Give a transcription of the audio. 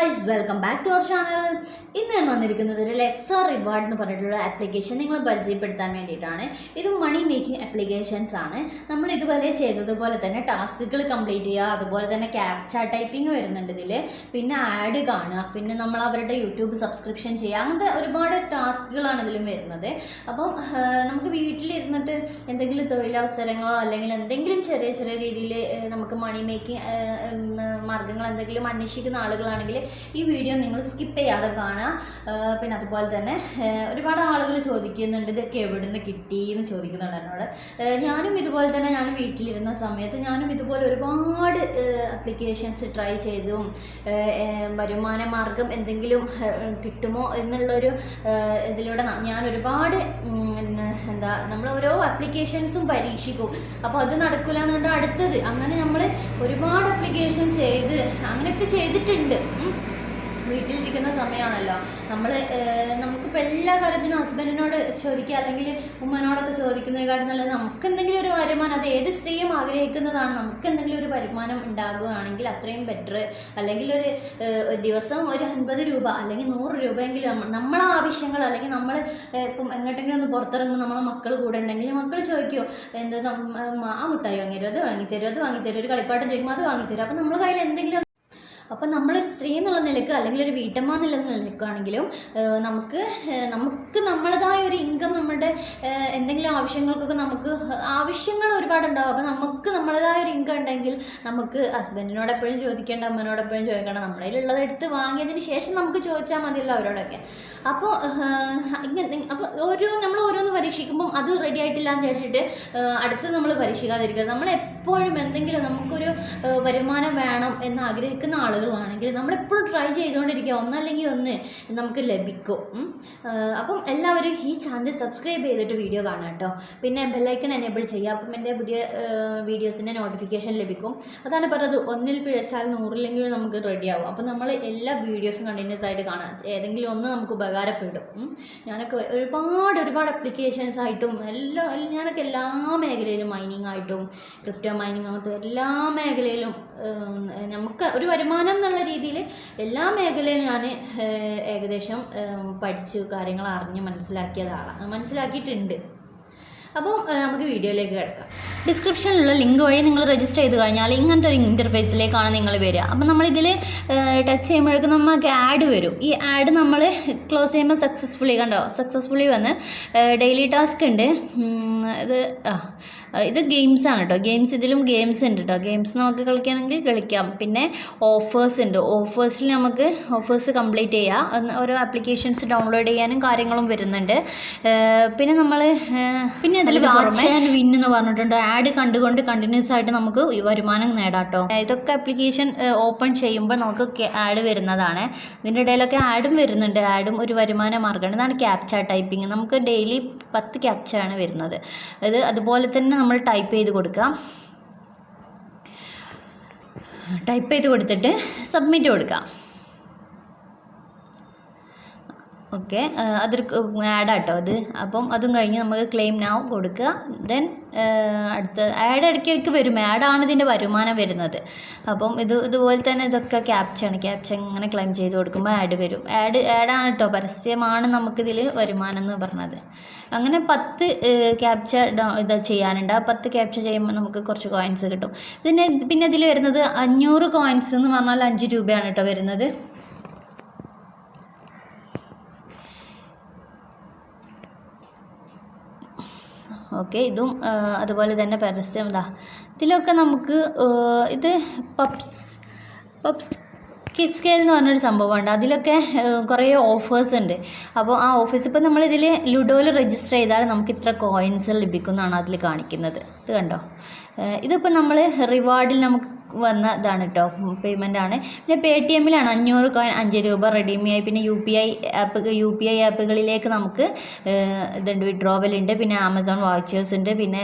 Guys, welcome back to our channel. ഇന്ന് ഞാൻ വന്നിരിക്കുന്നത് ഒരു ലെക്സാ റിവാർഡ് എന്ന് പറഞ്ഞിട്ടുള്ള ആപ്ലിക്കേഷൻ നിങ്ങളെ പരിചയപ്പെടുത്താൻ വേണ്ടിയിട്ടാണ്. ഇത് മണി മേക്കിംഗ് ആപ്ലിക്കേഷൻസ് ആണ്. നമ്മൾ ഇതുപോലെ ചെയ്തതുപോലെ തന്നെ ടാസ്കുകൾ കംപ്ലീറ്റ് ചെയ്യുക, അതുപോലെ തന്നെ ക്യാപ്ച ടൈപ്പിംഗ് വരുന്നുണ്ട് ഇതിൽ, പിന്നെ ആഡ് കാണുക, പിന്നെ നമ്മൾ അവരുടെ യൂട്യൂബ് സബ്സ്ക്രിപ്ഷൻ ചെയ്യുക, അങ്ങനത്തെ ഒരുപാട് ടാസ്കുകളാണ് ഇതിലും വരുന്നത്. അപ്പം നമുക്ക് വീട്ടിലിരുന്നിട്ട് എന്തെങ്കിലും തൊഴിലവസരങ്ങളോ അല്ലെങ്കിൽ എന്തെങ്കിലും ചെറിയ ചെറിയ രീതിയിൽ നമുക്ക് മണി മേക്കിംഗ് മാർഗങ്ങൾ എന്തെങ്കിലും അന്വേഷിക്കുന്ന ആളുകളാണെങ്കിൽ ഈ വീഡിയോ നിങ്ങൾ സ്കിപ്പ് ചെയ്യാതെ കാണുക. പിന്നെ അതുപോലെ തന്നെ ഒരുപാട് ആളുകൾ ചോദിക്കുന്നുണ്ട് ഇതൊക്കെ എവിടെ നിന്ന് കിട്ടി എന്ന് ചോദിക്കുന്നുണ്ട് എന്നോട്. ഞാനും ഇതുപോലെ തന്നെ ഞാനും വീട്ടിലിരുന്ന സമയത്ത് ഞാനും ഇതുപോലെ ഒരുപാട് ആപ്ലിക്കേഷൻസ് ട്രൈ ചെയ്തും വരുമാന മാർഗം എന്തെങ്കിലും കിട്ടുമോ എന്നുള്ളൊരു ഇതിലൂടെ ഞാൻ ഒരുപാട് നമ്മൾ ഓരോ ആപ്ലിക്കേഷൻസും പരീക്ഷിക്കും. അപ്പോൾ അത് നടക്കില്ല എന്നുകൊണ്ട് അടുത്തത് അങ്ങനെ നമ്മൾ ഒരുപാട് ആപ്ലിക്കേഷൻ ചെയ്ത് അങ്ങനെയൊക്കെ ചെയ്തിട്ടുണ്ട്. വീട്ടിലിരിക്കുന്ന സമയമാണല്ലോ, നമുക്കിപ്പോൾ എല്ലാ കാര്യത്തിനും ഹസ്ബൻഡിനോട് ചോദിക്കുക അല്ലെങ്കിൽ ഉമ്മനോടൊക്കെ ചോദിക്കുന്നതിനെക്കാട്ടും നല്ലത് നമുക്ക് എന്തെങ്കിലും ഒരു വരുമാനം, അത് ഏത് സ്ത്രീയും ആഗ്രഹിക്കുന്നതാണ്, നമുക്ക് എന്തെങ്കിലും ഒരു വരുമാനം ഉണ്ടാകുകയാണെങ്കിൽ അത്രയും ബെറ്റർ. അല്ലെങ്കിൽ ഒരു ദിവസം ഒരു 50 രൂപ അല്ലെങ്കിൽ 100 രൂപയെങ്കിലും നമ്മളെ ആവശ്യങ്ങൾ, അല്ലെങ്കിൽ നമ്മൾ ഇപ്പം എങ്ങോട്ടെങ്കിലും ഒന്ന് പുറത്തിറങ്ങുമ്പോൾ നമ്മളെ മക്കൾ കൂടെ ഉണ്ടെങ്കിൽ മക്കൾ ചോദിക്കുമോ എന്താ ആ മിഠായി വാങ്ങിത്തരും, അത് വാങ്ങിത്തരും, അത് വാങ്ങിത്തരും, ഒരു കളിപ്പാട്ടം ചോദിക്കുമ്പോൾ അത് വാങ്ങിത്തരും. അപ്പം നമ്മുടെ കയ്യിൽ എന്തെങ്കിലും, അപ്പം നമ്മളൊരു സ്ത്രീ എന്നുള്ള നിലക്ക് അല്ലെങ്കിൽ ഒരു വീട്ടമ്മ എന്നുള്ള നിലക്കാണെങ്കിലും നമുക്ക് നമ്മളതായ ഒരു ഇൻകം, നമ്മുടെ എന്തെങ്കിലും ആവശ്യങ്ങൾക്കൊക്കെ നമുക്ക് ആവശ്യങ്ങൾ ഒരുപാടുണ്ടാവും. അപ്പം നമുക്ക് നമ്മളതായ ഒരു ഇൻകം ഉണ്ടെങ്കിൽ നമുക്ക് ഹസ്ബൻഡിനോട് എപ്പോഴും ചോദിക്കേണ്ട, അമ്മനോട് എപ്പോഴും ചോദിക്കണം, നമ്മുടെ കയ്യിലുള്ളത് എടുത്ത് വാങ്ങിയതിന് ശേഷം നമുക്ക് ചോദിച്ചാൽ മതിയല്ലോ അവരോടൊക്കെ. അപ്പോൾ നമ്മൾ ഓരോന്ന് പരീക്ഷിക്കുമ്പം അത് റെഡി ആയിട്ടില്ല എന്ന് വിചാരിച്ചിട്ട് അടുത്ത് നമ്മൾ പരീക്ഷിക്കാതിരിക്കുക. നമ്മൾ എപ്പോഴും എന്തെങ്കിലും നമുക്കൊരു വരുമാനം വേണം എന്ന് ആഗ്രഹിക്കുന്ന ആളുകളാണെങ്കിൽ നമ്മളെപ്പോഴും ട്രൈ ചെയ്തുകൊണ്ടിരിക്കുക, ഒന്നല്ലെങ്കിൽ ഒന്ന് നമുക്ക് ലഭിക്കും. അപ്പം എല്ലാവരും ഈ ചാനൽ സബ്സ്ക്രൈബ് ചെയ്തിട്ട് വീഡിയോ കാണാം കേട്ടോ. പിന്നെ ബെല്ലൈക്കൺ എനേബിൾ ചെയ്യുക, അപ്പം എൻ്റെ പുതിയ വീഡിയോസിൻ്റെ നോട്ടിഫിക്കേഷൻ ലഭിക്കും. അതാണ് പറഞ്ഞത്, ഒന്നിൽ പിഴച്ചാൽ 100ലെങ്കിലും നമുക്ക് റെഡിയാവും. അപ്പം നമ്മൾ എല്ലാ വീഡിയോസും കണ്ടിന്യൂസ് ആയിട്ട് കാണാം, ഏതെങ്കിലും ഒന്ന് നമുക്ക് ഉപകാരപ്പെടും. ഞാനൊക്കെ ഒരുപാട് അപ്ലിക്കേഷൻസ് ആയിട്ടും ഞാനൊക്കെ എല്ലാ മേഖലയിലും മൈനിങ് ആയിട്ടും ക്രിപ്റ്റോ മൈനിങ് അങ്ങനത്തെ എല്ലാ മേഖലയിലും നമുക്ക് ഒരു വരുമാനം എന്നുള്ള രീതിയിൽ എല്ലാ മേഖലയിലും ഞാൻ ഏകദേശം പഠിച്ച് കാര്യങ്ങൾ അറിഞ്ഞ് മനസ്സിലാക്കിയിട്ടുണ്ട്. അപ്പോൾ നമുക്ക് വീഡിയോയിലേക്ക് കിടക്കാം. ഡിസ്ക്രിപ്ഷനിലുള്ള ലിങ്ക് വഴി നിങ്ങൾ രജിസ്റ്റർ ചെയ്ത് കഴിഞ്ഞാൽ ഇങ്ങനത്തെ ഒരു ഇൻ്റർഫേസിലേക്കാണ് നിങ്ങൾ വരിക. അപ്പം നമ്മളിതിൽ ടച്ച് ചെയ്യുമ്പോഴേക്കും നമുക്ക് ആഡ് വരും. ഈ ആഡ് നമ്മൾ ക്ലോസ് ചെയ്യുമ്പോൾ സക്സസ്ഫുള്ളി വന്ന് ഡെയിലി ടാസ്ക് ഉണ്ട്. ഇത് ഗെയിംസാണ് കേട്ടോ. ഇതിലും ഗെയിംസ് ഉണ്ട് കേട്ടോ. ഗെയിംസ് നമുക്ക് കളിക്കുകയാണെങ്കിൽ കളിക്കാം. പിന്നെ ഓഫേഴ്സ് ഉണ്ട്. ഓഫേഴ്സിൽ നമുക്ക് ഓഫേഴ്സ് കംപ്ലീറ്റ് ചെയ്യാം. ഓരോ ആപ്ലിക്കേഷൻസ് ഡൗൺലോഡ് ചെയ്യാനും കാര്യങ്ങളും വരുന്നുണ്ട്. പിന്നെ അതിൽ വാച്ച് ആൻഡ് വിൻ എന്ന് പറഞ്ഞിട്ടുണ്ട്. ആഡ് കണ്ടുകൊണ്ട് കണ്ടിന്യൂസ് ആയിട്ട് നമുക്ക് വരുമാനം നേടാം കേട്ടോ. ഇതൊക്കെ ആപ്ലിക്കേഷൻ ഓപ്പൺ ചെയ്യുമ്പോൾ നമുക്ക് ആഡ് വരുന്നതാണ്. ഇതിൻ്റെ ഇടയിലൊക്കെ ആഡും വരുന്നുണ്ട്. ആഡും ഒരു വരുമാന മാർഗ്ഗമാണ്. ഇതാണ് ക്യാപ്ച ടൈപ്പിംഗ്. നമുക്ക് ഡെയിലി 10 ക്യാപ്ച ആണ് വരുന്നത്. അതുപോലെ തന്നെ നമ്മൾ ടൈപ്പ് ചെയ്ത് കൊടുത്തിട്ട് സബ്മിറ്റ് കൊടുക്കാം. ഓക്കെ, അതൊരു ആഡാട്ടോ അത്. അപ്പം അതും കഴിഞ്ഞ് നമുക്ക് ക്ലെയിം നൗ കൊടുക്കുക. ദെൻ അടുത്ത ആഡ് ഇടയ്ക്കിടയ്ക്ക് വരും. ആഡാണ് ഇതിൻ്റെ വരുമാനം വരുന്നത്. അപ്പം ഇതുപോലെ തന്നെ ഇതൊക്കെ ക്യാപ്ച ഇങ്ങനെ ക്ലെയിം ചെയ്ത് കൊടുക്കുമ്പോൾ ആഡ് വരും. ആഡാണ് കേട്ടോ, പരസ്യമാണ് നമുക്കിതിൽ വരുമാനം എന്ന് പറഞ്ഞത്. അങ്ങനെ 10 ക്യാപ്ച ഇത് ചെയ്യാനുണ്ട്. ആ 10 ക്യാപ്ച ചെയ്യുമ്പോൾ നമുക്ക് കുറച്ച് കോയിൻസ് കിട്ടും. പിന്നെ ഇതിൽ വരുന്നത് 500 കോയിൻസ് എന്ന് പറഞ്ഞാൽ 5 രൂപയാണ് കേട്ടോ വരുന്നത്. ഓക്കെ, ഇതും അതുപോലെ തന്നെ പരസ്യം ഇതിലൊക്കെ നമുക്ക് ഇത് പബ്സ് കിഡ്സ് സ്കെയിൽ എന്ന് പറഞ്ഞൊരു സംഭവമുണ്ട്. അതിലൊക്കെ കുറേ ഓഫേഴ്സ് ഉണ്ട്. അപ്പോൾ ആ ഓഫേഴ്സ് ഇപ്പോൾ നമ്മളിതിൽ ലുഡോയിൽ രജിസ്റ്റർ ചെയ്താൽ നമുക്ക് ഇത്ര കോയിൻസ് ലഭിക്കുന്നതാണ് അതിൽ കാണിക്കുന്നത്. ഇത് കണ്ടോ, ഇതിപ്പോൾ നമ്മൾ റിവാർഡിൽ നമുക്ക് വന്ന ഇതാണ് കേട്ടോ, പേയ്മെൻ്റ് ആണ്. പിന്നെ പേടിഎമ്മിലാണ് 500 കോയിൻ 5 രൂപ റെഡീമിയായി. പിന്നെ യു പി ഐ ആപ്പുകളിലേക്ക് നമുക്ക് ഇതുണ്ട്, വിഡ്രോവൽ ഉണ്ട്. പിന്നെ ആമസോൺ വാച്ചേഴ്സ് ഉണ്ട്. പിന്നെ